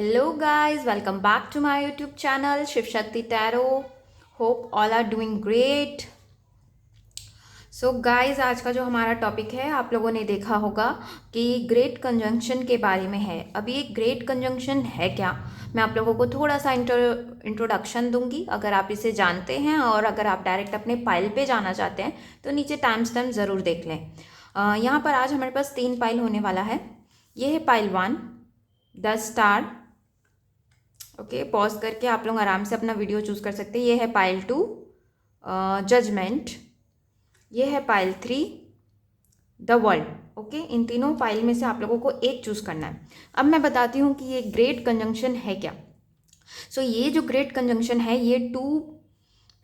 Hello guys, welcome back to my YouTube channel Shiv Shakti Tarot. Hope all are doing great. So guys आज का जो हमारा topic है आप लोगों ने देखा होगा कि ग्रेट कंजंक्शन के बारे में है। अभी एक ग्रेट कंजंक्शन है क्या, मैं आप लोगों को थोड़ा सा इंट्रोडक्शन दूंगी। अगर आप इसे जानते हैं और अगर आप डायरेक्ट अपने पाइल पे जाना चाहते हैं तो नीचे टाइम स्टैम्प ज़रूर देख लें। यहाँ पर आज हमारे पास 3 पाइल होने वाला है। ये है pile 1 the star. Okay, pause करके आप लोग आराम से अपना वीडियो चूज़ कर सकते हैं। ये है पाइल 2 जजमेंट। ये है पाइल 3 द वर्ल्ड। ओके, इन तीनों पाइल में से आप लोगों को एक चूज़ करना है। अब मैं बताती हूँ कि ये ग्रेट कंजंक्शन है क्या। सो ये जो ग्रेट कंजंक्शन है ये 2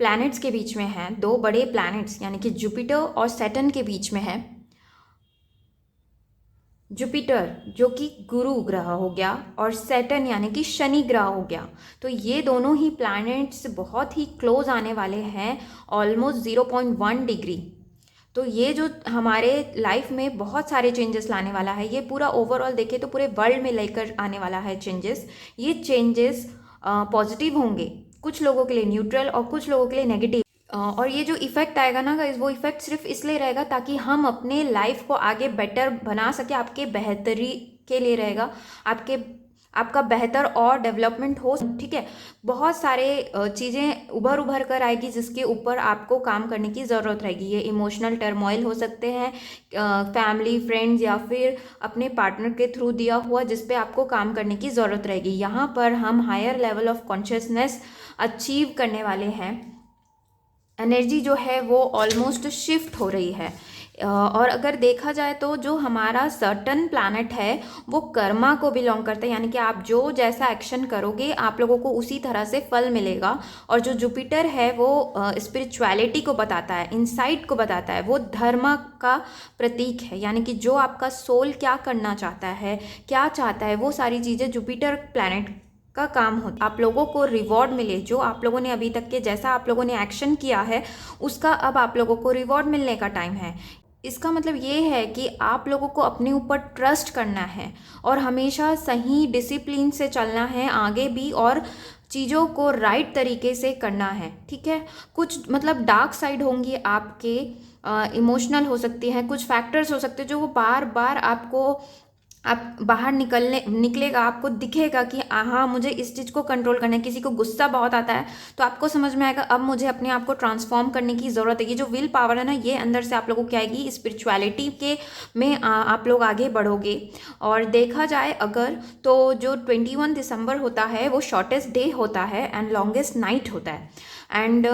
प्लैनेट्स के बीच में है, 2 बड़े प्लैनेट्स यानी कि जुपिटर और सैटर्न के बीच में है। जुपिटर जो कि गुरु ग्रह हो गया और सैटर्न यानी कि शनि ग्रह हो गया। तो ये दोनों ही प्लैनेट्स बहुत ही क्लोज आने वाले हैं, ऑलमोस्ट 0.1 डिग्री। तो ये जो हमारे लाइफ में बहुत सारे चेंजेस लाने वाला है, ये पूरा ओवरऑल देखें तो पूरे वर्ल्ड में लेकर आने वाला है चेंजेस। ये चेंजेस पॉजिटिव होंगे, कुछ लोगों के लिए न्यूट्रल और कुछ लोगों के लिए नेगेटिव। और ये जो इफ़ेक्ट आएगा ना गाइस, वो इफ़ेक्ट सिर्फ इसलिए रहेगा ताकि हम अपने लाइफ को आगे बेटर बना सके, आपके बेहतरी के लिए रहेगा, आपका बेहतर और डेवलपमेंट हो। ठीक है, बहुत सारे चीज़ें उभर कर आएगी जिसके ऊपर आपको काम करने की ज़रूरत रहेगी। ये इमोशनल टर्मोइल हो सकते हैं, फैमिली फ्रेंड्स या फिर अपने पार्टनर के थ्रू दिया हुआ जिस पे आपको काम करने की ज़रूरत रहेगी। यहाँ पर हम higher level of consciousness achieve करने वाले हैं। एनर्जी जो है वो ऑलमोस्ट शिफ्ट हो रही है। और अगर देखा जाए तो जो हमारा सर्टन प्लैनेट है वो कर्मा को बिलोंग करता है, यानी कि आप जो जैसा एक्शन करोगे आप लोगों को उसी तरह से फल मिलेगा। और जो जुपिटर है वो स्पिरिचुअलिटी को बताता है, इंसाइट को बताता है, वो धर्म का प्रतीक है। यानी कि जो आपका सोल क्या करना चाहता है, क्या चाहता है, वो सारी चीज़ें जुपिटर प्लैनेट का काम होता है। आप लोगों को रिवॉर्ड मिले, जो आप लोगों ने अभी तक के जैसा आप लोगों ने एक्शन किया है उसका अब आप लोगों को रिवॉर्ड मिलने का टाइम है। इसका मतलब ये है कि आप लोगों को अपने ऊपर ट्रस्ट करना है और हमेशा सही डिसिप्लिन से चलना है आगे भी, और चीज़ों को राइट तरीके से करना है। ठीक है, कुछ मतलब डार्क साइड होंगी आपके, इमोशनल हो सकती हैं, कुछ फैक्टर्स हो सकते हैं जो वो बार बार आपको आप बाहर निकलेगा, आपको दिखेगा कि हाँ मुझे इस चीज़ को कंट्रोल करना है। किसी को गुस्सा बहुत आता है तो आपको समझ में आएगा अब मुझे अपने आप को ट्रांसफॉर्म करने की ज़रूरत है। ये जो विल पावर है ना, ये अंदर से आप लोगों को आएगी, स्पिरिचुअलिटी के में आप लोग आगे बढ़ोगे। और देखा जाए अगर तो जो 21 दिसंबर होता है वो शॉर्टेस्ट डे होता है एंड लॉन्गेस्ट नाइट होता है। एंड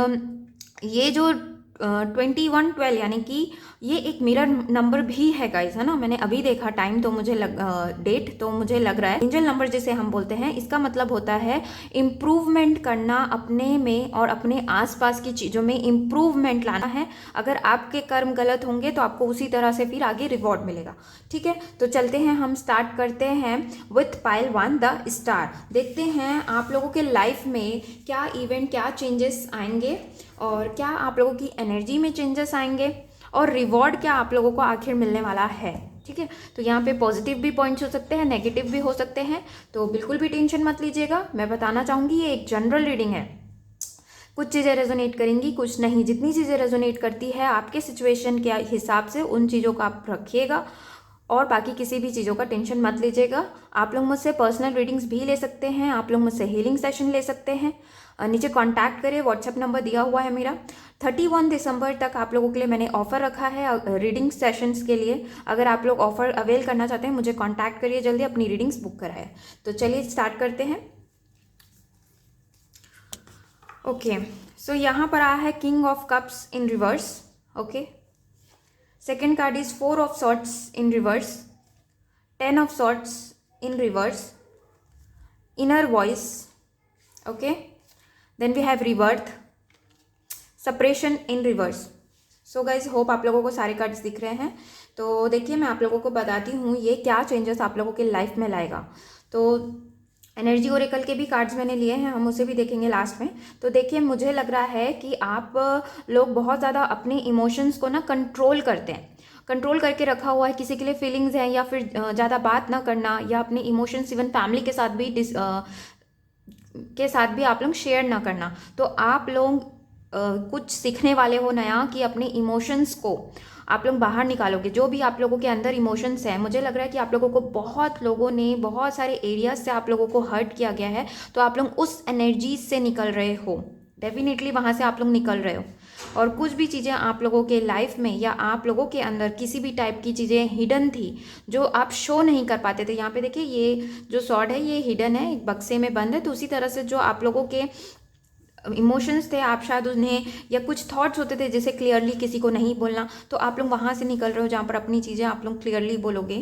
ये जो 2112 यानी कि ये एक मिरर नंबर भी है गाइस, है ना। मैंने अभी देखा टाइम तो मुझे डेट तो मुझे लग रहा है एंजल नंबर जिसे हम बोलते हैं, इसका मतलब होता है इम्प्रूवमेंट करना अपने में और अपने आसपास की चीज़ों में इम्प्रूवमेंट लाना है। अगर आपके कर्म गलत होंगे तो आपको उसी तरह से फिर आगे रिवॉर्ड मिलेगा। ठीक है, तो चलते हैं, हम स्टार्ट करते हैं विथ पाइल 1 द स्टार। देखते हैं आप लोगों के लाइफ में क्या इवेंट, क्या चेंजेस आएंगे और क्या आप लोगों की एनर्जी में चेंजेस आएंगे और रिवॉर्ड क्या आप लोगों को आखिर मिलने वाला है। ठीक है, तो यहाँ पे पॉजिटिव भी पॉइंट्स हो सकते हैं, नेगेटिव भी हो सकते हैं, तो बिल्कुल भी टेंशन मत लीजिएगा। मैं बताना चाहूँगी ये एक जनरल रीडिंग है, कुछ चीज़ें रेजोनेट करेंगी कुछ नहीं। जितनी चीज़ें रेजोनेट करती है आपके सिचुएशन के हिसाब से उन चीज़ों का आप रखिएगा और बाकी किसी भी चीज़ों का टेंशन मत लीजिएगा। आप लोग मुझसे पर्सनल रीडिंग्स भी ले सकते हैं, आप लोग मुझसे हीलिंग सेशन ले सकते हैं। नीचे कांटेक्ट करें, व्हाट्सएप नंबर दिया हुआ है मेरा। 31 दिसंबर तक आप लोगों के लिए मैंने ऑफ़र रखा है रीडिंग सेशंस के लिए। अगर आप लोग ऑफ़र अवेल करना चाहते हैं मुझे कांटेक्ट करिए, जल्दी अपनी रीडिंग्स बुक कराएं। तो चलिए स्टार्ट करते हैं। ओके, सो यहाँ पर आया है king of cups in reverse. Okay, second card is 4 of swords in reverse, 10 of swords in reverse, inner voice. Okay, then we have rebirth, separation in reverse. So guys hope आप लोगों को सारे cards दिख रहे हैं। तो देखिए मैं आप लोगों को बताती हूँ ये क्या चेंजेस आप लोगों के लाइफ में लाएगा। तो एनर्जी ओरेकल के भी कार्ड्स मैंने लिए हैं, हम उसे भी देखेंगे लास्ट में। तो देखिए मुझे लग रहा है कि आप लोग बहुत ज़्यादा अपने इमोशंस को ना कंट्रोल करते हैं, कंट्रोल करके रखा हुआ है, किसी के लिए फीलिंग्स हैं, या फिर ज़्यादा बात ना करना, या अपने इमोशंस इवन फैमिली के साथ भी आप लोग शेयर ना करना। तो आप लोग कुछ सीखने वाले हो नया कि अपने इमोशंस को आप लोग बाहर निकालोगे। जो भी आप लोगों के अंदर इमोशंस हैं, मुझे लग रहा है कि आप लोगों को बहुत लोगों ने बहुत सारे एरियाज से आप लोगों को हर्ट किया गया है, तो आप लोग उस एनर्जीज से निकल रहे हो, डेफिनेटली वहाँ से आप लोग निकल रहे हो। और कुछ भी चीज़ें आप लोगों के लाइफ में या आप लोगों के अंदर किसी भी टाइप की चीज़ें हिडन थी जो आप शो नहीं कर पाते थे। यहाँ पे देखिए, ये जो सॉर्ड है ये हिडन है, एक बक्से में बंद है। तो उसी तरह से जो आप लोगों के इमोशंस थे, आप शायद उन्हें, या कुछ थॉट्स होते थे जैसे क्लियरली किसी को नहीं बोलना, तो आप लोग वहाँ से निकल रहे हो जहाँ पर अपनी चीज़ें आप लोग क्लियरली बोलोगे।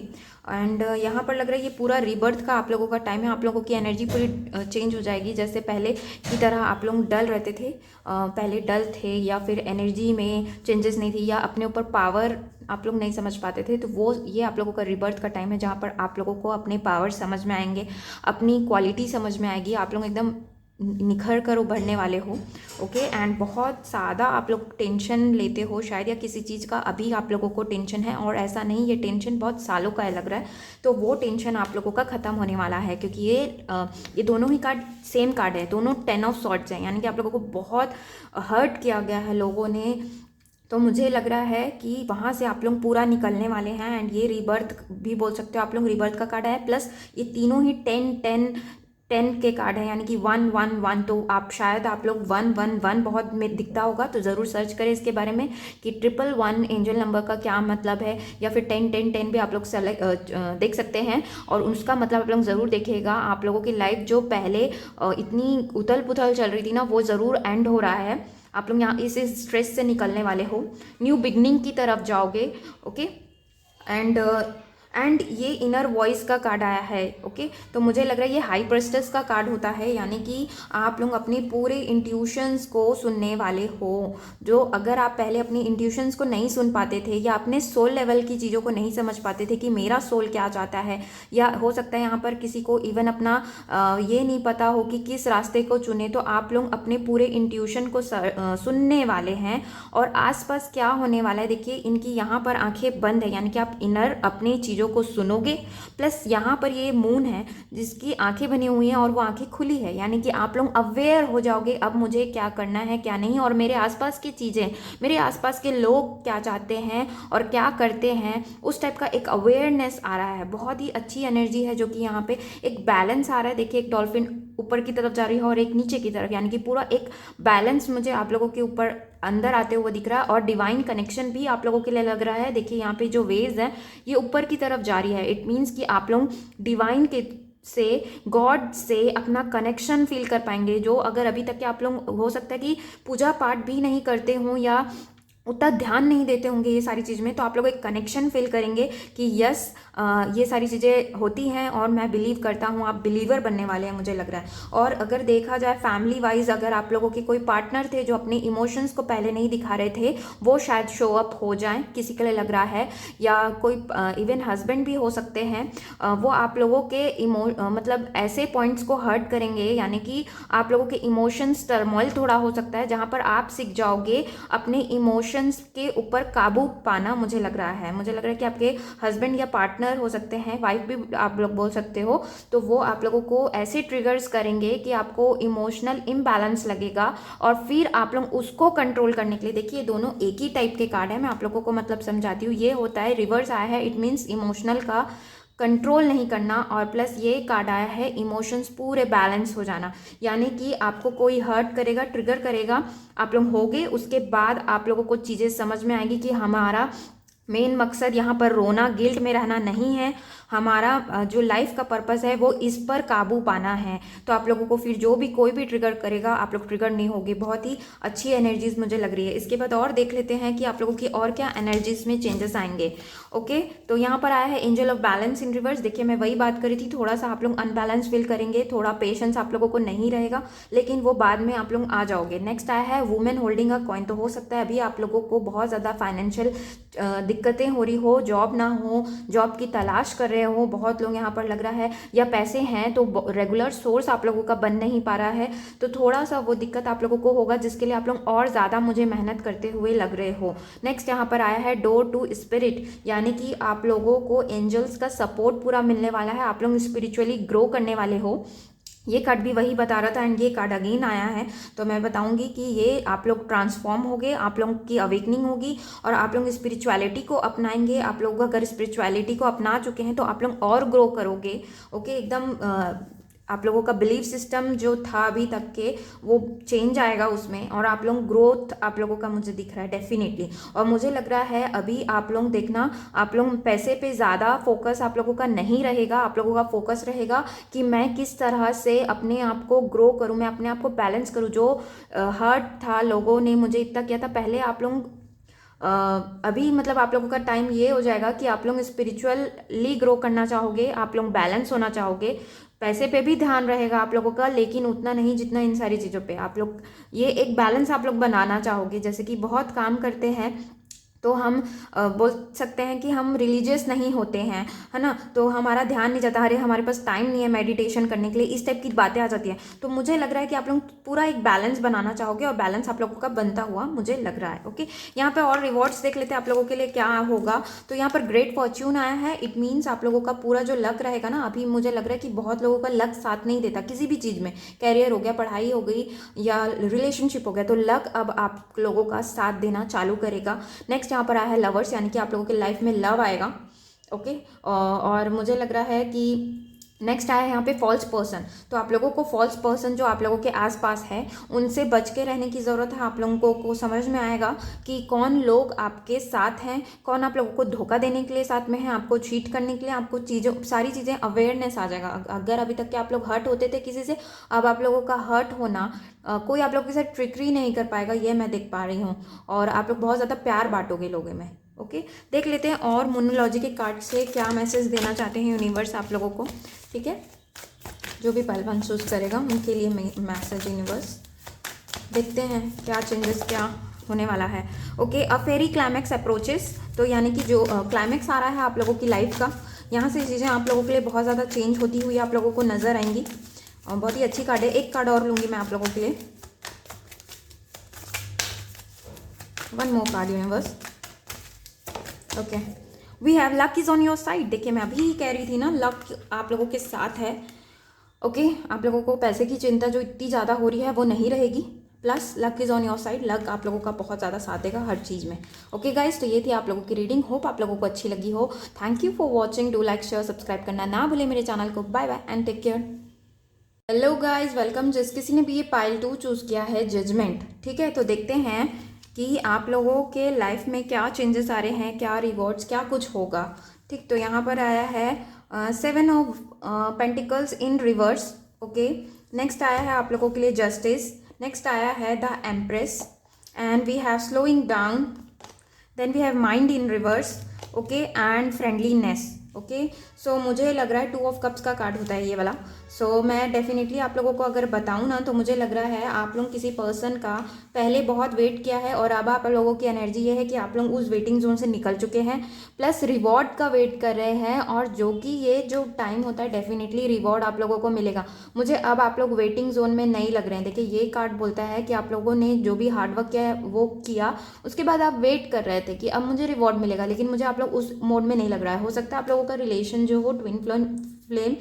एंड यहाँ पर लग रहा है ये पूरा रीबर्थ का आप लोगों का टाइम है। आप लोगों की एनर्जी पूरी चेंज हो जाएगी। जैसे पहले की तरह आप लोग डल रहते थे, पहले डल थे, या फिर एनर्जी में चेंजेस नहीं थी, या अपने ऊपर पावर आप लोग नहीं समझ पाते थे, तो वो ये आप लोगों का रिबर्थ का टाइम है जहाँ पर आप लोगों को अपने पावर समझ में आएंगे, अपनी क्वालिटी समझ में आएगी, आप लोग एकदम निखर कर उभरने वाले हो। ओके, एंड बहुत ज़्यादा आप लोग टेंशन लेते हो शायद, या किसी चीज़ का अभी आप लोगों को टेंशन है, और ऐसा नहीं, ये टेंशन बहुत सालों का है लग रहा है। तो वो टेंशन आप लोगों का ख़त्म होने वाला है, क्योंकि ये दोनों ही कार्ड सेम कार्ड है, दोनों 10 ऑफ सॉर्ड्स हैं, यानी कि आप लोगों को बहुत हर्ट किया गया है लोगों ने। तो मुझे लग रहा है कि वहाँ से आप लोग पूरा निकलने वाले हैं। एंड ये रीबर्थ भी बोल सकते हो आप लोग, रीबर्थ का कार्ड है, प्लस ये तीनों ही 10 के कार्ड है, यानी कि 111। तो आप शायद आप लोग 111 बहुत में दिखता होगा, तो ज़रूर सर्च करें इसके बारे में कि 111 एंजल नंबर का क्या मतलब है, या फिर 10 भी आप लोग देख सकते हैं, और उसका मतलब आप लोग ज़रूर देखिएगा। आप लोगों की लाइफ जो पहले इतनी उथल पुथल चल रही थी ना, वो ज़रूर एंड हो रहा है। आप लोग यहाँ इस स्ट्रेस से निकलने वाले हो, न्यू बिगनिंग की तरफ जाओगे। ओके, एंड ये इनर वॉइस का कार्ड आया है। ओके, तो मुझे लग रहा है ये हाई प्रेस्टेस का कार्ड होता है, यानी कि आप लोग अपने पूरे इंट्यूशंस को सुनने वाले हो। जो अगर आप पहले अपनी इंट्यूशंस को नहीं सुन पाते थे, या अपने सोल लेवल की चीज़ों को नहीं समझ पाते थे कि मेरा सोल क्या चाहता है, या हो सकता है यहाँ पर किसी को इवन अपना ये नहीं पता हो कि किस रास्ते को चुने, तो आप लोग अपने पूरे इंट्यूशन को सुनने वाले हैं। और आसपास क्या होने वाला है देखिए, इनकी यहाँ पर आंखें बंद है, यानी कि आप इनर अपनी चीज़ों को सुनोगे। प्लस यहाँ पर ये मून है जिसकी आंखें बनी हुई हैं और वो आंखें खुली है, यानी कि आप लोग अवेयर हो जाओगे अब मुझे क्या करना है क्या नहीं, और मेरे आसपास की चीज़ें, मेरे आसपास के लोग क्या चाहते हैं और क्या करते हैं, उस टाइप का एक अवेयरनेस आ रहा है। बहुत ही अच्छी एनर्जी है, जो कि यहाँ पे एक बैलेंस आ रहा है। देखिए, एक डॉल्फिन ऊपर की तरफ जा रही है और एक नीचे की तरफ, यानी कि पूरा एक बैलेंस मुझे आप लोगों के ऊपर अंदर आते हुए दिख रहा है। और डिवाइन कनेक्शन भी आप लोगों के लिए लग रहा है। देखिए, यहाँ पे जो वेव्स है ये ऊपर की तरफ जा रही है। इट मीन्स कि आप लोग डिवाइन के से, गॉड से अपना कनेक्शन फील कर पाएंगे। जो अगर अभी तक के आप लोग हो सकता है कि पूजा पाठ भी नहीं करते हों या उतना ध्यान नहीं देते होंगे ये सारी चीज़ में, तो आप लोग एक कनेक्शन फील करेंगे कि यस, ये सारी चीज़ें होती हैं और मैं बिलीव करता हूँ। आप बिलीवर बनने वाले हैं मुझे लग रहा है। और अगर देखा जाए फैमिली वाइज, अगर आप लोगों के कोई पार्टनर थे जो अपने इमोशंस को पहले नहीं दिखा रहे थे, वो शायद शो अप हो जाएं, किसी के लिए लग रहा है। या कोई इवन हस्बैंड भी हो सकते हैं, वो आप लोगों के मतलब ऐसे पॉइंट्स को हर्ट करेंगे, यानी कि आप लोगों के इमोशंस टर्मोइल थोड़ा हो सकता है, जहाँ पर आप सीख जाओगे अपने इमोशंस के ऊपर काबू पाना। मुझे लग रहा है कि आपके हस्बैंड या पार्टनर हो सकते हैं, वाइफ भी आप लोग बोल सकते हो, तो वो आप लोगों को ऐसे ट्रिगर्स करेंगे कि आपको इमोशनल इम्बैलेंस लगेगा, और फिर आप लोग उसको कंट्रोल करने के लिए, देखिए दोनों एक ही टाइप के कार्ड है, मैं आप लोगों को मतलब समझाती हूँ। ये होता है, रिवर्स आया है, इट मीन्स इमोशनल का कंट्रोल नहीं करना, और प्लस ये कार्ड आया है इमोशंस पूरे बैलेंस हो जाना, यानी कि आपको कोई हर्ट करेगा, ट्रिगर करेगा, आप लोग होगे, उसके बाद आप लोगों को चीज़ें समझ में आएगी कि हमारा मेन मकसद यहाँ पर रोना, गिल्ट में रहना नहीं है। हमारा जो लाइफ का पर्पस है वो इस पर काबू पाना है। तो आप लोगों को फिर जो भी कोई भी ट्रिगर करेगा, आप लोग ट्रिगर नहीं होगे। बहुत ही अच्छी एनर्जीज मुझे लग रही है। इसके बाद और देख लेते हैं कि आप लोगों की और क्या एनर्जीज में चेंजेस आएंगे। ओके, तो यहाँ पर आया है angel of balance in reverse. देखिए, मैं वही बात करी थी, थोड़ा सा आप लोग अनबैलेंस फील करेंगे, थोड़ा पेशेंस आप लोगों को नहीं रहेगा, लेकिन वो बाद में आप लोग आ जाओगे। नेक्स्ट आया है वुमेन होल्डिंग अ कॉइन। तो हो सकता है अभी आप लोगों को बहुत ज़्यादा फाइनेंशियल दिक्कतें हो रही हो, जॉब ना हो, जॉब की तलाश कर रहे हो, बहुत लोग यहाँ पर लग रहा है, या पैसे हैं तो रेगुलर सोर्स आप लोगों का बन नहीं पा रहा है, तो थोड़ा सा वो दिक्कत आप लोगों को होगा, जिसके लिए आप लोग और ज़्यादा मुझे मेहनत करते हुए लग रहे हो। नेक्स्ट यहाँ पर आया है डोर टू स्पिरिट, यानी कि आप लोगों को एंजल्स का सपोर्ट पूरा मिलने वाला है, आप लोग स्पिरिचुअली ग्रो करने वाले हो। ये कार्ड भी वही बता रहा था एंड ये कार्ड अगेन आया है, तो मैं बताऊंगी कि ये आप लोग ट्रांसफॉर्म होगे, आप लोगों की अवेकनिंग होगी और आप लोग स्पिरिचुअलिटी को अपनाएंगे। आप लोग अगर स्पिरिचुअलिटी को अपना चुके हैं तो आप लोग और ग्रो करोगे। ओके, एकदम आप लोगों का बिलीफ सिस्टम जो था अभी तक के वो चेंज आएगा उसमें, और आप लोग ग्रोथ आप लोगों का मुझे दिख रहा है डेफिनेटली। और मुझे लग रहा है अभी आप लोग देखना, आप लोग पैसे पे ज़्यादा फोकस आप लोगों का नहीं रहेगा, आप लोगों का फोकस रहेगा कि मैं किस तरह से अपने आप को ग्रो करूं, मैं अपने आप को बैलेंस करूं। जो हर्ट था, लोगों ने मुझे इतना किया था पहले, आप लोग अभी मतलब आप लोगों का टाइम ये हो जाएगा कि आप लोग स्पिरिचुअली ग्रो करना चाहोगे, आप लोग बैलेंस होना चाहोगे। पैसे पे भी ध्यान रहेगा आप लोगों का, लेकिन उतना नहीं जितना इन सारी चीज़ों पे आप लोग, ये एक बैलेंस आप लोग बनाना चाहोगे। जैसे कि बहुत काम करते हैं तो हम बोल सकते हैं कि हम रिलीजियस नहीं होते हैं, है ना, तो हमारा ध्यान नहीं जाता, अरे हमारे पास टाइम नहीं है मेडिटेशन करने के लिए, इस टाइप की बातें आ जाती हैं। तो मुझे लग रहा है कि आप लोग पूरा एक बैलेंस बनाना चाहोगे और बैलेंस आप लोगों का बनता हुआ मुझे लग रहा है। ओके, यहाँ पे और रिवॉर्ड्स देख लेते हैं आप लोगों के लिए क्या होगा। तो यहाँ पर ग्रेट फॉर्च्यून आया है, इट मीन्स आप लोगों का पूरा जो लक रहेगा ना, अभी मुझे लग रहा है कि बहुत लोगों का लक साथ नहीं देता किसी भी चीज़ में, कैरियर हो गया, पढ़ाई हो गई या रिलेशनशिप हो गया, तो लक अब आप लोगों का साथ देना चालू करेगा। नेक्स्ट यहाँ पर आया है लवर्स, यानी कि आप लोगों के लाइफ में लव आएगा। ओके, और मुझे लग रहा है कि नेक्स्ट आया है यहाँ पे फॉल्स पर्सन, तो आप लोगों को फॉल्स पर्सन जो आप लोगों के आसपास है उनसे बच के रहने की ज़रूरत है। आप लोगों को समझ में आएगा कि कौन लोग आपके साथ हैं, कौन आप लोगों को धोखा देने के लिए साथ में है, आपको चीट करने के लिए, आपको चीज़ों सारी चीज़ें अवेयरनेस आ जाएगा। अगर अभी तक के आप लोग हर्ट होते थे किसी से, अब आप लोगों का हर्ट होना कोई आप लोग के साथ ट्रिकरी नहीं कर पाएगा, ये मैं देख पा रही हूँ, और आप लोग बहुत ज़्यादा प्यार बांटोगे लोगों में। ओके, देख लेते हैं और मोनोलॉजी के कार्ड से क्या मैसेज देना चाहते हैं यूनिवर्स आप लोगों को। ठीक है, जो भी पहलवान चूज़ करेगा उनके लिए मैसेज यूनिवर्स, देखते हैं क्या चेंजेस क्या होने वाला है। ओके, अ फेरी क्लाइमैक्स अप्रोचेस, तो यानी कि जो क्लाइमैक्स आ रहा है आप लोगों की लाइफ का, यहाँ से चीज़ें आप लोगों के लिए बहुत ज़्यादा चेंज होती हुई आप लोगों को नज़र आएंगी, और बहुत ही अच्छी कार्ड है। एक कार्ड और लूँगी मैं आप लोगों के लिए, one more card universe. Okay, we have luck is on your side, देखिए मैं अभी कह रही थी ना, लक आप लोगों के साथ है। ओके, आप लोगों को पैसे की चिंता जो इतनी ज़्यादा हो रही है वो नहीं रहेगी, plus luck is on your side, luck आप लोगों का बहुत ज़्यादा साथ देगा हर चीज़ में। ओके गाइस, तो ये थी आप लोगों की रीडिंग, होप आप लोगों को अच्छी लगी हो। Thank you for watching, do like share subscribe करना ना भूले मेरे चैनल को। Bye bye and take care. Hello guys, welcome. जिस किसी ने भी ये पाइल 2 चूज़ किया है, जजमेंट, ठीक है, तो देखते हैं कि आप लोगों के लाइफ में क्या चेंजेस आ रहे हैं, क्या रिवॉर्ड्स, क्या कुछ होगा। ठीक, तो यहाँ पर आया है 7 of pentacles in reverse. Okay, next आया है आप लोगों के लिए जस्टिस, नेक्स्ट आया है the empress, and we have slowing down, then we have mind in reverse, okay, and friendliness. Okay, so मुझे लग रहा है 2 ऑफ कप्स का कार्ड होता है ये वाला। सो मैं डेफिनेटली आप लोगों को अगर बताऊँ ना, तो मुझे लग रहा है आप लोग किसी पर्सन का पहले बहुत वेट किया है, और अब आप लोगों की एनर्जी ये है कि आप लोग उस वेटिंग जोन से निकल चुके हैं, प्लस रिवॉर्ड का वेट कर रहे हैं, और जो कि ये जो टाइम होता है डेफिनेटली रिवॉर्ड आप लोगों को मिलेगा। मुझे अब आप लोग वेटिंग जोन में नहीं लग रहे हैं। देखिए, ये कार्ड बोलता है कि आप लोगों ने जो भी हार्डवर्क किया है वो किया, उसके बाद आप वेट कर रहे थे कि अब मुझे रिवॉर्ड मिलेगा, लेकिन मुझे आप लोग उस मोड में नहीं लग रहा है। हो सकता है आप लोगों का रिलेशन जो हो ट्विन फ्लेम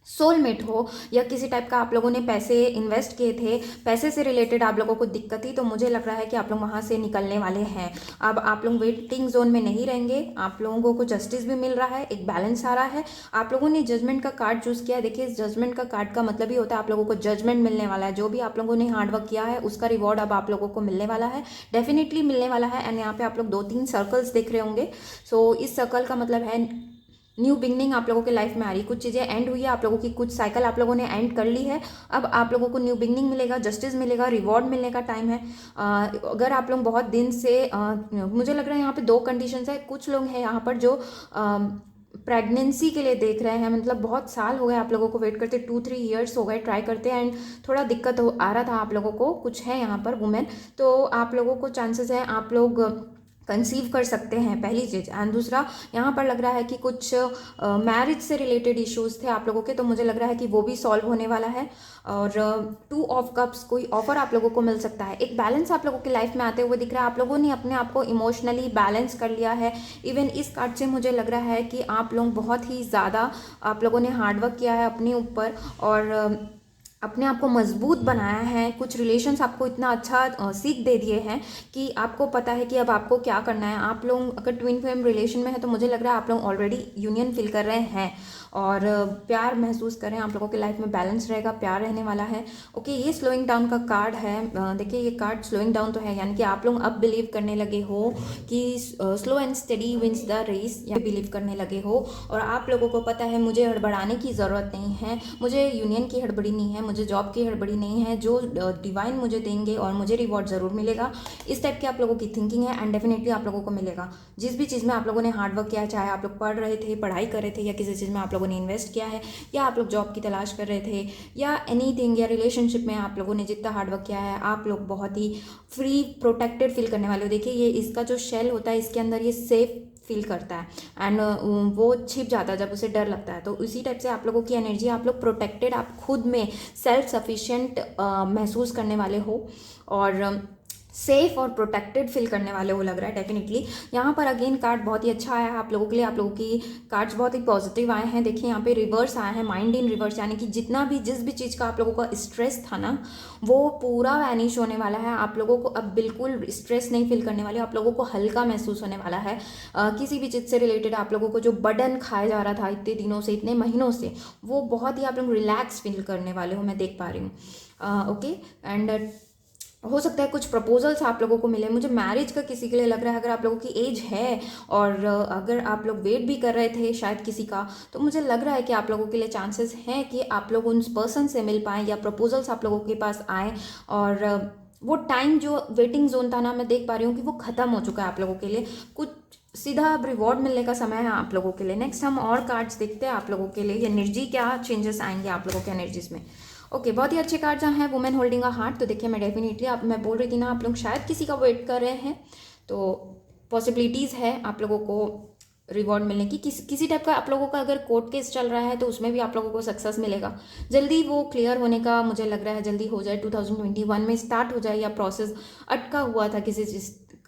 सोलमेट हो, या किसी टाइप का आप लोगों ने पैसे इन्वेस्ट किए थे, पैसे से रिलेटेड आप लोगों को दिक्कत थी, तो मुझे लग रहा है कि आप लोग वहाँ से निकलने वाले हैं। अब आप लोग वेटिंग जोन में नहीं रहेंगे, आप लोगों को जस्टिस भी मिल रहा है, एक बैलेंस आ रहा है। आप लोगों ने जजमेंट का कार्ड चूज़ किया, देखिए इस जजमेंट का कार्ड का मतलब ही होता है आप लोगों को जजमेंट मिलने वाला है। जो भी आप लोगों ने हार्डवर्क किया है उसका रिवॉर्ड अब आप लोगों को मिलने वाला है, डेफिनेटली मिलने वाला है। एंड यहाँ पे आप लोग 2-3 सर्कल्स देख रहे होंगे। सो इस सर्कल का मतलब है न्यू बिगनिंग आप लोगों के लाइफ में आ रही, कुछ चीज़ें एंड हुई है, आप लोगों की कुछ साइकिल आप लोगों ने एंड कर ली है, अब आप लोगों को न्यू बिगनिंग मिलेगा, जस्टिस मिलेगा, रिवॉर्ड मिलने का टाइम है। अगर आप लोग बहुत दिन से मुझे लग रहा है यहाँ पे 2 कंडीशंस है। कुछ लोग हैं यहाँ पर जो प्रेगनेंसी के लिए देख रहे हैं, मतलब बहुत साल हो गए आप लोगों को वेट करते, 2-3 ईयर्स हो गए ट्राई करते, एंड थोड़ा दिक्कत आ रहा था आप लोगों को, कुछ है यहाँ पर वुमेन, तो आप लोगों को चांसेस है आप लोग कंसीव कर सकते हैं, पहली चीज़। एंड दूसरा, यहाँ पर लग रहा है कि कुछ मैरिज से रिलेटेड इश्यूज थे आप लोगों के, तो मुझे लग रहा है कि वो भी सॉल्व होने वाला है। और 2 ऑफ कप्स, कोई ऑफर आप लोगों को मिल सकता है। एक बैलेंस आप लोगों की लाइफ में आते हुए दिख रहा है। आप लोगों ने अपने आप को इमोशनली बैलेंस कर लिया है। इवन इस कार्ड से मुझे लग रहा है कि आप लोग बहुत ही ज़्यादा, आप लोगों ने हार्डवर्क किया है अपने ऊपर और अपने आप को मजबूत बनाया है। कुछ रिलेशंस आपको इतना अच्छा सीख दे दिए हैं कि आपको पता है कि अब आपको क्या करना है। आप लोग अगर ट्विन फ्लेम रिलेशन में है तो मुझे लग रहा है आप लोग ऑलरेडी यूनियन फील कर रहे हैं और प्यार महसूस कर रहे हैं। आप लोगों की लाइफ में बैलेंस रहेगा, प्यार रहने वाला है। ओके, ये स्लोइंग डाउन का कार्ड है। देखिए ये कार्ड स्लोइंग डाउन तो है, यानी कि आप लोग अब बिलीव करने लगे हो कि slow and steady wins the race, या बिलीव करने लगे हो। और आप लोगों को पता है मुझे हड़बड़ाने की ज़रूरत नहीं है, मुझे यूनियन की हड़बड़ी नहीं है, मुझे जॉब की हड़बड़ी नहीं है। जो डिवाइन मुझे देंगे और मुझे रिवॉर्ड ज़रूर मिलेगा, इस टाइप की आप लोगों की थिंकिंग है। एंड डेफिनेटली आप लोगों को मिलेगा। जिस भी चीज़ में आप लोगों ने हार्डवर्क किया है, चाहे आप लोग पढ़ रहे थे, पढ़ाई कर रहे थे, या किसी चीज़ में आप लोगों ने इन्वेस्ट किया है, या आप लोग जॉब की तलाश कर रहे थे, या एनीथिंग, या रिलेशनशिप में आप लोगों ने जितना हार्डवर्क किया है, आप लोग बहुत ही फ्री, प्रोटेक्टेड फील करने वाले हो। देखिए ये इसका जो शेल होता है, इसके अंदर ये सेफ फील करता है एंड वो छिप जाता है जब उसे डर लगता है। तो इसी टाइप से आप लोगों की एनर्जी, आप लोग प्रोटेक्टेड, आप खुद में सेल्फ सफिशिएंट महसूस करने वाले हो और सेफ और प्रोटेक्टेड फील करने वाले हो, लग रहा है डेफिनेटली। यहाँ पर अगेन कार्ड बहुत ही अच्छा आया है आप लोगों के लिए। आप लोगों की कार्ड्स बहुत ही पॉजिटिव आए हैं। देखिए यहाँ पे रिवर्स आया है, माइंड इन रिवर्स, यानी कि जितना भी, जिस भी चीज़ का आप लोगों का स्ट्रेस था ना, वो पूरा वैनिश होने वाला है। आप लोगों को अब बिल्कुल स्ट्रेस नहीं फील करने वाले, आप लोगों को हल्का महसूस होने वाला है। किसी भी चीज़ से रिलेटेड आप लोगों को जो बर्डन खाया जा रहा था इतने दिनों से, इतने महीनों से, वो बहुत ही आप लोग रिलैक्स फील करने वाले हो, मैं देख पा रही हूँ। ओके, एंड हो सकता है कुछ प्रपोजल्स आप लोगों को मिले। मुझे मैरिज का किसी के लिए लग रहा है, अगर आप लोगों की एज है और अगर आप लोग वेट भी कर रहे थे शायद किसी का, तो मुझे लग रहा है कि आप लोगों के लिए चांसेस हैं कि आप लोग उन पर्सन से मिल पाएँ या प्रपोजल्स आप लोगों के पास आए। और वो टाइम जो वेटिंग जोन था ना, मैं देख पा रही हूँ कि वो ख़त्म हो चुका है आप लोगों के लिए। कुछ सीधा अब रिवॉर्ड मिलने का समय है आप लोगों के लिए। नेक्स्ट हम और कार्ड्स देखते हैं आप लोगों के लिए, एनर्जी क्या चेंजेस आएंगे आप लोगों के एनर्जीज में। ओके, बहुत ही अच्छे कार्ड जहाँ हैं, वुमेन होल्डिंग अ हार्ट। तो देखिए मैं डेफिनेटली, आप, मैं बोल रही थी ना, आप लोग शायद किसी का वेट कर रहे हैं, तो पॉसिबिलिटीज़ है आप लोगों को रिवॉर्ड मिलने की। किसी टाइप का आप लोगों का अगर कोर्ट केस चल रहा है तो उसमें भी आप लोगों को सक्सेस मिलेगा। जल्दी वो क्लियर होने का मुझे लग रहा है, जल्दी हो जाए, 2021 में स्टार्ट हो जाए, या प्रोसेस अटका हुआ था किसी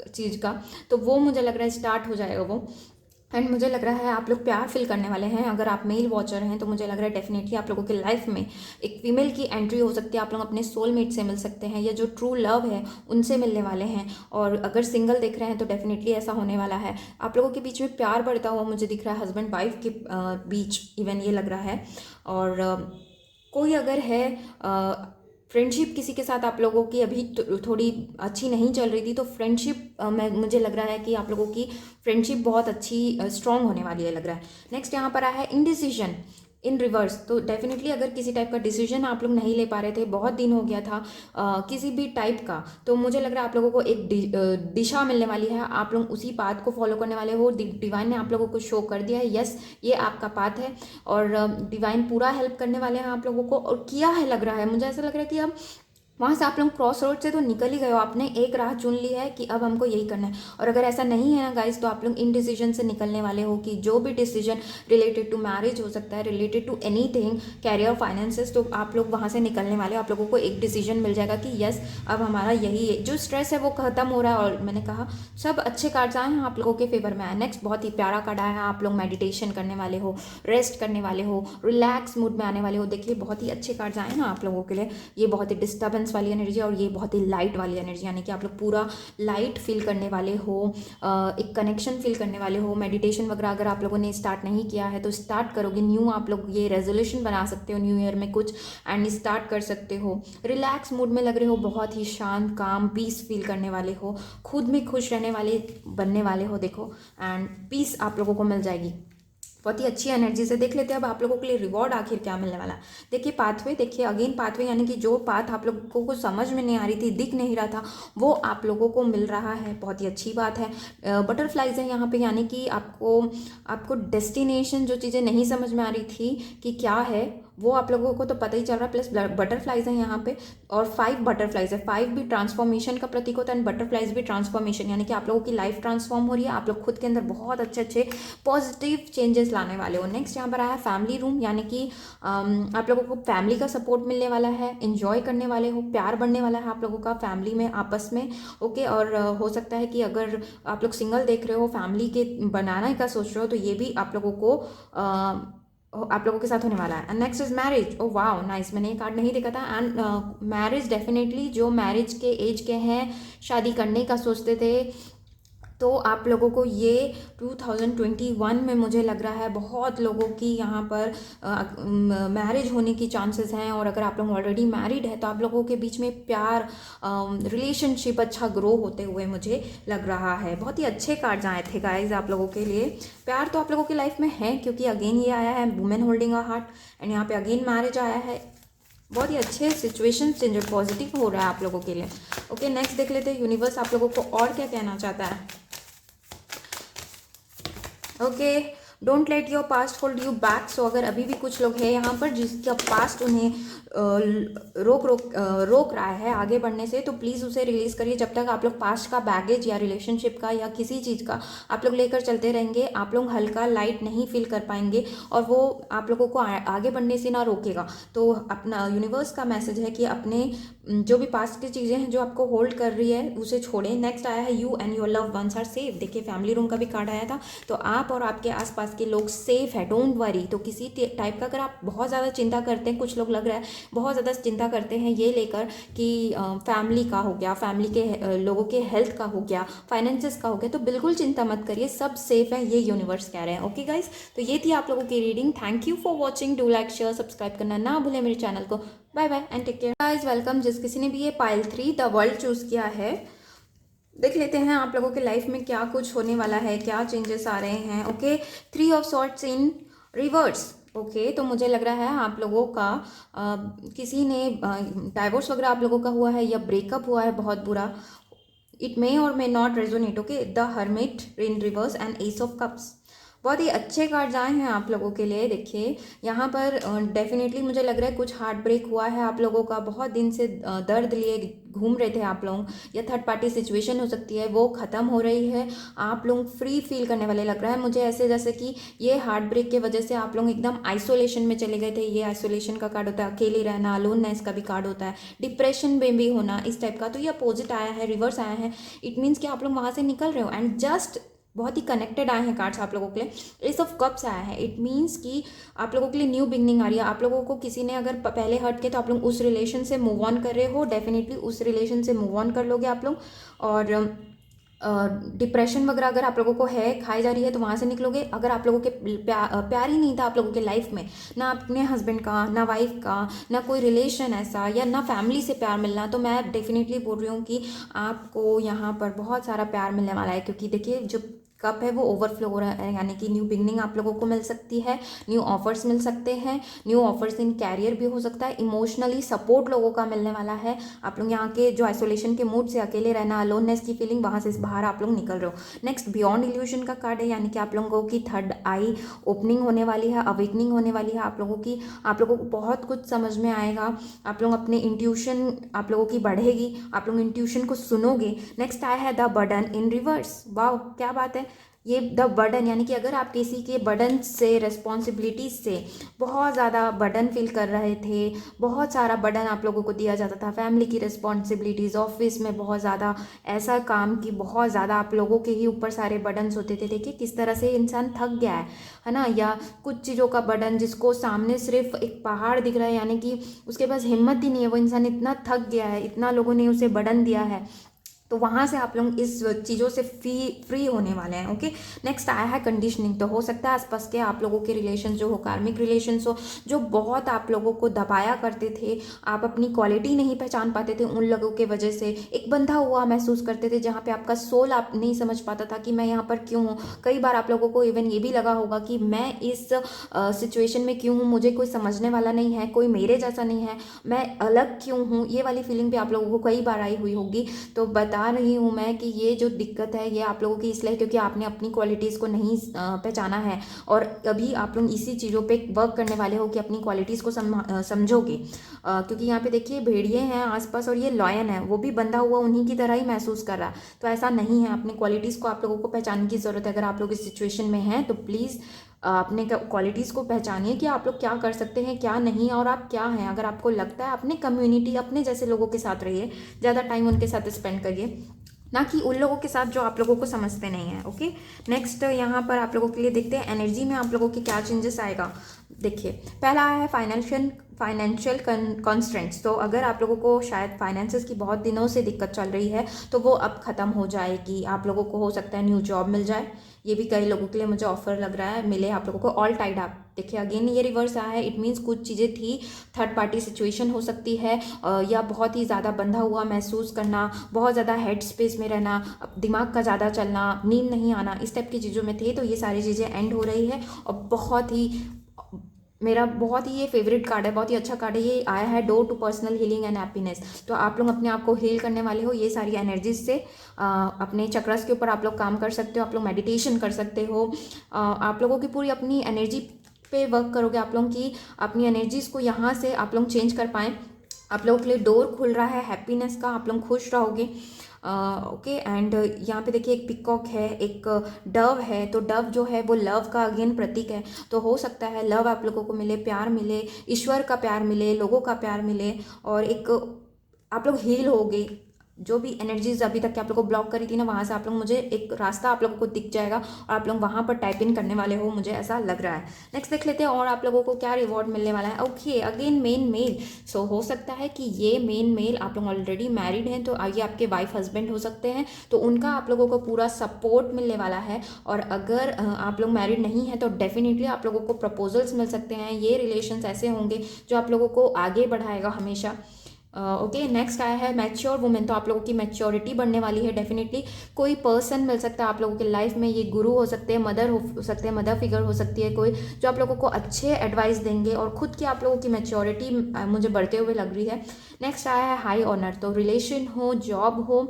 चीज़ का, तो वो मुझे लग रहा है स्टार्ट हो जाएगा वो। एंड मुझे लग रहा है आप लोग प्यार फील करने वाले हैं। अगर आप मेल वॉचर हैं तो मुझे लग रहा है डेफिनेटली आप लोगों की लाइफ में एक फीमेल की एंट्री हो सकती है। आप लोग अपने सोलमेट से मिल सकते हैं, या जो ट्रू लव है उनसे मिलने वाले हैं। और अगर सिंगल देख रहे हैं तो डेफिनेटली ऐसा होने वाला है। आप लोगों के बीच में प्यार बढ़ता हुआ मुझे दिख रहा है, हस्बैंड वाइफ के बीच इवन ये लग रहा है। और कोई अगर है फ्रेंडशिप किसी के साथ आप लोगों की अभी थोड़ी अच्छी नहीं चल रही थी, तो फ्रेंडशिप में मुझे लग रहा है कि आप लोगों की फ्रेंडशिप बहुत अच्छी स्ट्रॉन्ग होने वाली है, लग रहा है। नेक्स्ट यहाँ पर आया है इनडिसीजन इन रिवर्स। तो डेफिनेटली अगर किसी टाइप का डिसीजन आप लोग नहीं ले पा रहे थे, बहुत दिन हो गया था किसी भी टाइप का, तो मुझे लग रहा है आप लोगों को एक दिशा मिलने वाली है। आप लोग उसी पाथ को फॉलो करने वाले हो। डिवाइन ने आप लोगों को शो कर दिया है, यस ये आपका पाथ है, और डिवाइन पूरा हेल्प करने वाले हैं आप लोगों को, और किया है लग रहा है। मुझे ऐसा लग रहा है कि अब वहाँ से आप लोग क्रॉस रोड से तो निकल ही गए हो, आपने एक राह चुन ली है कि अब हमको यही करना है। और अगर ऐसा नहीं है ना गाइस, तो आप लोग इन डिसीजन से निकलने वाले हो कि जो भी डिसीजन रिलेटेड टू मैरिज हो सकता है, related to anything, career, finances, तो आप लोग वहाँ से निकलने वाले हो। आप लोगों को एक डिसीजन मिल जाएगा कि यस अब हमारा यही है, जो स्ट्रेस है वो खत्म हो रहा है। और मैंने कहा सब अच्छे कार्ड्स आए हैं आप लोगों के फेवर में आए। नेक्स्ट बहुत ही प्यारा कार्ड आया है, आप लोग मेडिटेशन करने वाले हो, रेस्ट करने वाले हो, रिलैक्स मूड में आने वाले हो। देखिए बहुत ही अच्छे कार्ड्स आए हैं आप लोगों के लिए। ये बहुत ही डिस्टर्बेंस वाली एनर्जी, और ये बहुत ही लाइट वाली एनर्जी, यानी कि आप लोग पूरा लाइट फील करने वाले हो, एक कनेक्शन फील करने वाले हो। मेडिटेशन वगैरह अगर आप लोगों ने स्टार्ट नहीं किया है तो स्टार्ट करोगे। न्यू आप लोग ये रेजोल्यूशन बना सकते हो न्यू ईयर में कुछ, एंड स्टार्ट कर सकते हो। रिलैक्स मूड में लग रहे हो, बहुत ही शांत, काम, पीस फील करने वाले हो, खुद में खुश रहने वाले बनने वाले हो। देखो एंड पीस आप लोगों को मिल जाएगी बहुत ही अच्छी एनर्जी से। देख लेते हैं अब आप लोगों के लिए रिवॉर्ड आखिर क्या मिलने वाला है। देखिए पाथवे, देखिए अगेन पाथवे, यानी कि जो पाथ आप लोगों को समझ में नहीं आ रही थी, दिख नहीं रहा था, वो आप लोगों को मिल रहा है। बहुत ही अच्छी बात है। बटरफ्लाइज है यहाँ पे, यानी कि आपको डेस्टिनेशन, जो चीज़ें नहीं समझ में आ रही थी कि क्या है, वो आप लोगों को तो पता ही चल रहा है, प्लस बटरफ्लाइज हैं यहाँ पे, और 5 बटरफ्लाइज है। 5 भी ट्रांसफॉर्मेशन का प्रतीक होता है एंड बटरफ्लाइज भी ट्रांसफॉर्मेशन, यानी कि आप लोगों की लाइफ ट्रांसफॉर्म हो रही है, आप लोग खुद के अंदर बहुत अच्छे अच्छे पॉजिटिव चेंजेस लाने वाले हो। नेक्स्ट यहाँ पर आया फैमिली रूम, यानी कि आप लोगों को फैमिली का सपोर्ट मिलने वाला है, इंजॉय करने वाले हो, प्यार बढ़ने वाला है आप लोगों का फैमिली में आपस में। ओके, और हो सकता है कि अगर आप लोग सिंगल देख रहे हो, फैमिली के बनाने का सोच रहे हो, तो ये भी आप लोगों को आप लोगों के साथ होने वाला है। And next is marriage. Oh wow nice, मैंने ये कार्ड नहीं देखा था। एंड मैरिज डेफिनेटली जो मैरिज के एज के हैं, शादी करने का सोचते थे, तो आप लोगों को ये 2021 में मुझे लग रहा है बहुत लोगों की यहाँ पर मैरिज होने की चांसेस हैं। और अगर आप लोग ऑलरेडी मैरिड है तो आप लोगों के बीच में प्यार, रिलेशनशिप अच्छा ग्रो होते हुए मुझे लग रहा है। बहुत ही अच्छे कार्ड्स आए थे गाइज आप लोगों के लिए। प्यार तो आप लोगों की लाइफ में है, क्योंकि अगेन ये आया है women holding a heart, and यहाँ पे अगेन मैरिज आया है। बहुत ही अच्छे सिचुएशन चेंज पॉजिटिव हो रहा है आप लोगों के लिए। ओके, नेक्स्ट देख लेते हैं यूनिवर्स आप लोगों को और क्या कहना चाहता है। Okay, don't let your past hold you back. So अगर अभी भी कुछ लोग हैं यहाँ पर जिसका पास्ट उन्हें रोक रहा है आगे बढ़ने से, तो प्लीज़ उसे रिलीज़ करिए। जब तक आप लोग पास्ट का बैगेज या रिलेशनशिप का या किसी चीज़ का आप लोग लेकर चलते रहेंगे, आप लोग हल्का लाइट नहीं फील कर पाएंगे, और वो आप लोगों को आगे बढ़ने से ना रोकेगा। तो अपना यूनिवर्स का मैसेज है कि अपने जो भी पास्ट की चीज़ें हैं जो आपको होल्ड कर रही है उसे छोड़ें। नेक्स्ट आया है you and your love ones are safe. देखिए फैमिली रूम का भी कार्ड आया था, तो आप और आपके आसपास के लोग सेफ है, डोंट वरी। तो किसी टाइप का अगर आप बहुत ज़्यादा चिंता करते हैं, कुछ लोग लग रहा है बहुत ज़्यादा चिंता करते हैं ये लेकर कि फैमिली का हो गया, फैमिली के लोगों के हेल्थ का हो गया, फाइनेंसेस का हो गया, तो बिल्कुल चिंता मत करिए, सब सेफ है, ये यूनिवर्स कह रहे हैं। ओके गाइस, तो ये थी आप लोगों की reading. Thank you for watching, do like share subscribe करना ना भूलें मेरे चैनल को। Bye bye and take care guys. Welcome जिस किसी ने भी ये पाइल 3 द वर्ल्ड चूज़ किया है, देख लेते हैं आप लोगों के लाइफ में क्या कुछ होने वाला है, क्या चेंजेस आ रहे हैं। Okay, 3 of swords in reverse. Okay, तो मुझे लग रहा है आप लोगों का किसी ने डाइवोर्स वगैरह आप लोगों का हुआ है या ब्रेकअप हुआ है बहुत बुरा। इट मे और may not resonate. Okay, the hermit in reverse and S of cups. बहुत ही अच्छे कार्ड्स आए हैं आप लोगों के लिए। देखिए यहाँ पर डेफिनेटली मुझे लग रहा है कुछ हार्ट ब्रेक हुआ है आप लोगों का, बहुत दिन से दर्द लिए घूम रहे थे आप लोग, या थर्ड पार्टी सिचुएशन हो सकती है, वो ख़त्म हो रही है, आप लोग फ्री फील करने वाले लग रहा है मुझे ऐसे, जैसे कि ये हार्ट ब्रेक के वजह से आप लोग एकदम आइसोलेशन में चले गए थे। ये आइसोलेशन का कार्ड होता है, अकेले रहना, अलोननेस का भी कार्ड होता है, डिप्रेशन में भी होना, इस टाइप का। तो ये अपोजिट आया है, रिवर्स आया है। इट मीन्स कि आप लोग वहाँ से निकल रहे हो, एंड जस्ट बहुत ही कनेक्टेड आए हैं कार्ड्स आप लोगों के लिए। एस ऑफ कप्स आया है, इट मीन्स कि आप लोगों के लिए न्यू बिगनिंग आ रही है। आप लोगों को किसी ने अगर पहले हर्ट किया तो आप लोग उस रिलेशन से मूव ऑन कर रहे हो, डेफिनेटली उस रिलेशन से मूव ऑन कर लोगे आप लोग। और डिप्रेशन वगैरह अगर आप लोगों को है, खाई जा रही है, तो वहाँ से निकलोगे। अगर आप लोगों के प्यार ही नहीं था आप लोगों के लाइफ में, ना अपने हस्बैंड का, ना वाइफ का, ना कोई रिलेशन ऐसा, या ना फैमिली से प्यार मिलना, तो मैं डेफिनेटली बोल रही हूँ कि आपको यहाँ पर बहुत सारा प्यार मिलने वाला है। क्योंकि देखिए जो कप है वो ओवरफ्लो हो रहा है, यानी कि न्यू बिगनिंग आप लोगों को मिल सकती है, न्यू ऑफर्स मिल सकते हैं, न्यू ऑफर्स इन कैरियर भी हो सकता है, इमोशनली सपोर्ट लोगों का मिलने वाला है। आप लोग यहाँ के जो आइसोलेशन के मूड से, अकेले रहना, अलोननेस की फीलिंग, वहाँ से बाहर आप लोग निकल रहे हो। नेक्स्ट बियॉन्ड इल्यूजन का कार्ड है, यानी कि आप लोगों की थर्ड आई ओपनिंग होने वाली है, अवेकनिंग होने वाली है आप लोगों की। आप लोगों को बहुत कुछ समझ में आएगा, आप लोग अपने इंट्यूशन आप लोगों की बढ़ेगी, आप लोग इंट्यूशन को सुनोगे। नेक्स्ट आया है द बर्डन इन रिवर्स। वाह क्या बात है, ये द बर्डन, यानी कि अगर आप किसी के बर्डन से, रिस्पॉन्सिबिलिटीज से बहुत ज़्यादा बर्डन फील कर रहे थे, बहुत सारा बर्डन आप लोगों को दिया जाता था, फैमिली की रिस्पॉन्सिबिलिटीज़, ऑफिस में बहुत ज़्यादा ऐसा काम की बहुत ज़्यादा आप लोगों के ही ऊपर सारे बर्डन्स होते थे। देखिए किस तरह से इंसान थक गया है ना। या कुछ चीज़ों का बर्डन, जिसको सामने सिर्फ एक पहाड़ दिख रहा है, यानी कि उसके पास हिम्मत ही नहीं है, वो इंसान इतना थक गया है, इतना लोगों ने उसे बर्डन दिया है, तो वहाँ से आप लोग इस चीज़ों से फ्री होने वाले हैं। ओके, नेक्स्ट आया है कंडीशनिंग। तो हो सकता है आसपास के आप लोगों के रिलेशन जो हो, कार्मिक रिलेशंस हो, जो बहुत आप लोगों को दबाया करते थे, आप अपनी क्वालिटी नहीं पहचान पाते थे उन लोगों के वजह से, एक बंधा हुआ महसूस करते थे, जहाँ पे आपका सोल आप नहीं समझ पाता था कि मैं यहाँ पर क्यों हूँ। कई बार आप लोगों को इवन ये भी लगा होगा कि मैं इस सिचुएशन में क्यों हूँ, मुझे कोई समझने वाला नहीं है, कोई मेरे जैसा नहीं है, मैं अलग क्यों हूँ, ये वाली फीलिंग भी आप लोगों को कई बार आई हुई होगी। तो बता बता रही हूँ मैं कि ये जो दिक्कत है ये आप लोगों की इसलिए क्योंकि आपने अपनी क्वालिटीज़ को नहीं पहचाना है, और अभी आप लोग इसी चीज़ों पे वर्क करने वाले हो कि अपनी क्वालिटीज़ को समझोगे। क्योंकि यहाँ पे देखिए भेड़िए हैं आसपास और ये लॉयन है, वो भी बंधा हुआ उन्हीं की तरह ही महसूस कर रहा है। तो ऐसा नहीं है, अपनी क्वालिटीज़ को आप लोगों को पहचानने की ज़रूरत है। अगर आप लोग इस सिचुएशन में हैं तो प्लीज़ अपने क्वालिटीज़ को पहचानिए कि आप लोग क्या कर सकते हैं क्या नहीं, और आप क्या हैं। अगर आपको लगता है अपने कम्युनिटी अपने जैसे लोगों के साथ रहिए, ज़्यादा टाइम उनके साथ स्पेंड करिए, ना कि उन लोगों के साथ जो आप लोगों को समझते नहीं हैं। ओके, नेक्स्ट यहाँ पर आप लोगों के लिए देखते हैं एनर्जी में आप लोगों के क्या चेंजेस आएगा। देखिए पहला है फाइनेंशियल कॉन्स्ट्रेंट्स। तो अगर आप लोगों को शायद फाइनेंसेस की बहुत दिनों से दिक्कत चल रही है तो वो अब ख़त्म हो जाएगी। आप लोगों को हो सकता है न्यू जॉब मिल जाए, ये भी कई लोगों के लिए मुझे ऑफर लग रहा है मिले आप लोगों को। ऑल टाइड अप, देखिए अगेन ये रिवर्स आया है, इट मीन्स कुछ चीज़ें थी, थर्ड पार्टी सिचुएशन हो सकती है, या बहुत ही ज़्यादा बंधा हुआ महसूस करना, बहुत ज़्यादा हेड स्पेस में रहना, दिमाग का ज़्यादा चलना, नींद नहीं आना, इस टाइप की चीज़ों में थे। तो ये सारी चीज़ें एंड हो रही है। और बहुत ही मेरा बहुत ही ये फेवरेट कार्ड है, बहुत ही अच्छा कार्ड है, ये आया है door to personal healing and happiness. तो आप लोग अपने आप को हील करने वाले हो ये सारी एनर्जीज से। अपने चक्रस के ऊपर आप लोग काम कर सकते हो, आप लोग मेडिटेशन कर सकते हो। आप लोगों की पूरी अपनी एनर्जी पे वर्क करोगे, आप लोगों की अपनी एनर्जीज को यहाँ से आप लोग चेंज कर पाएँ। आप लोगों के लिए डोर खुल रहा है हैप्पीनेस का, आप लोग खुश रहोगे। ओके, एंड यहाँ पे देखिए एक पिकॉक है, एक डव है। तो डव जो है वो लव का अगेन प्रतीक है। तो हो सकता है लव आप लोगों को मिले, प्यार मिले, ईश्वर का प्यार मिले, लोगों का प्यार मिले, और एक आप लोग हील होगे। जो भी एनर्जीज अभी तक के आप लोग को ब्लॉक करी थी ना, वहाँ से आप लोग, मुझे एक रास्ता आप लोगों को दिख जाएगा और आप लोग वहाँ पर टाइप इन करने वाले हो, मुझे ऐसा लग रहा है। नेक्स्ट देख लेते हैं और आप लोगों को क्या रिवॉर्ड मिलने वाला है। Okay, again main mail. So हो सकता है कि ये मेन मेल आप लोग ऑलरेडी मैरिड हैं, तो ये आपके वाइफ हस्बैंड हो सकते हैं, तो उनका आप लोगों को पूरा सपोर्ट मिलने वाला है। और अगर आप लोग मैरिड नहीं हैं तो डेफिनेटली आप लोगों को प्रपोजल्स मिल सकते हैं। ये रिलेशंस ऐसे होंगे जो आप लोगों को आगे बढ़ाएगा हमेशा। ओके, नेक्स्ट आया है मैच्योर वुमेन। तो आप लोगों की मैच्योरिटी बढ़ने वाली है डेफिनेटली। कोई पर्सन मिल सकता है आप लोगों की लाइफ में, ये गुरु हो सकते हैं, मदर हो सकते हैं, मदर फिगर हो सकती है कोई, जो आप लोगों को अच्छे एडवाइस देंगे, और खुद की आप लोगों की मैच्योरिटी मुझे बढ़ते हुए लग रही है। नेक्स्ट आया है हाई ऑनर। तो रिलेशन हो, जॉब हो,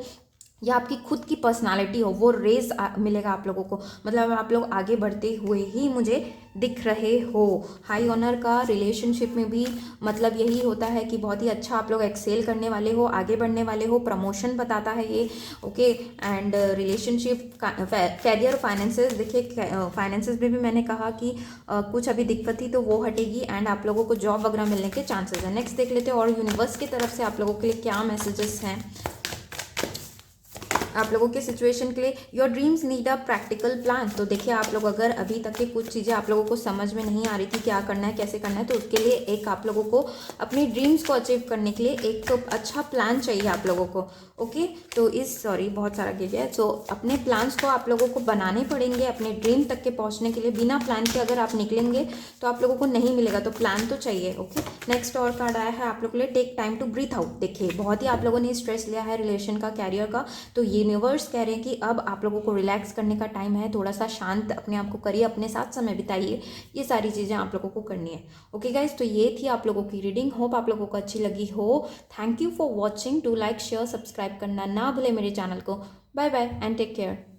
या आपकी खुद की पर्सनालिटी हो, वो रेस मिलेगा आप लोगों को। मतलब आप लोग आगे बढ़ते हुए ही मुझे दिख रहे हो। हाई ऑनर का रिलेशनशिप में भी मतलब यही होता है कि बहुत ही अच्छा आप लोग एक्सेल करने वाले हो, आगे बढ़ने वाले हो, प्रमोशन बताता है ये। Okay, and relationship, career, finances. देखिए फाइनेंसेस में भी मैंने कहा कि कुछ अभी दिक्कत थी तो वो हटेगी, एंड आप लोगों को जॉब वगैरह मिलने के चांसेस हैं। नेक्स्ट देख लेते हैं और यूनिवर्स की तरफ से आप लोगों के लिए क्या मैसेजेस हैं आप लोगों के सिचुएशन के लिए। Your dreams need a practical plan. तो देखिए आप लोग अगर अभी तक की कुछ चीज़ें आप लोगों को समझ में नहीं आ रही थी क्या करना है कैसे करना है, तो उसके लिए एक आप लोगों को अपने ड्रीम्स को अचीव करने के लिए एक तो अच्छा प्लान चाहिए आप लोगों को। ओके, तो बहुत सारा गिर गया। सो अपने प्लान्स को आप लोगों को बनाने पड़ेंगे अपने ड्रीम तक के पहुँचने के लिए। बिना प्लान के अगर आप निकलेंगे तो आप लोगों को नहीं मिलेगा, तो प्लान तो चाहिए। ओके, नेक्स्ट और कार्ड आया है आप लोगों के लिए take time to breathe out. देखिए बहुत ही आप लोगों ने स्ट्रेस लिया है रिलेशन का, कैरियर का, तो यूनिवर्स कह रहे हैं कि अब आप लोगों को रिलैक्स करने का टाइम है। थोड़ा सा शांत अपने आप को करिए, अपने साथ समय बिताइए, ये सारी चीज़ें आप लोगों को करनी है। ओके गाइज, तो ये थी आप लोगों की रीडिंग। होप आप लोगों को अच्छी लगी हो। Thank you for watching. Do like, share, subscribe करना ना भूले मेरे चैनल को। Bye bye and take care.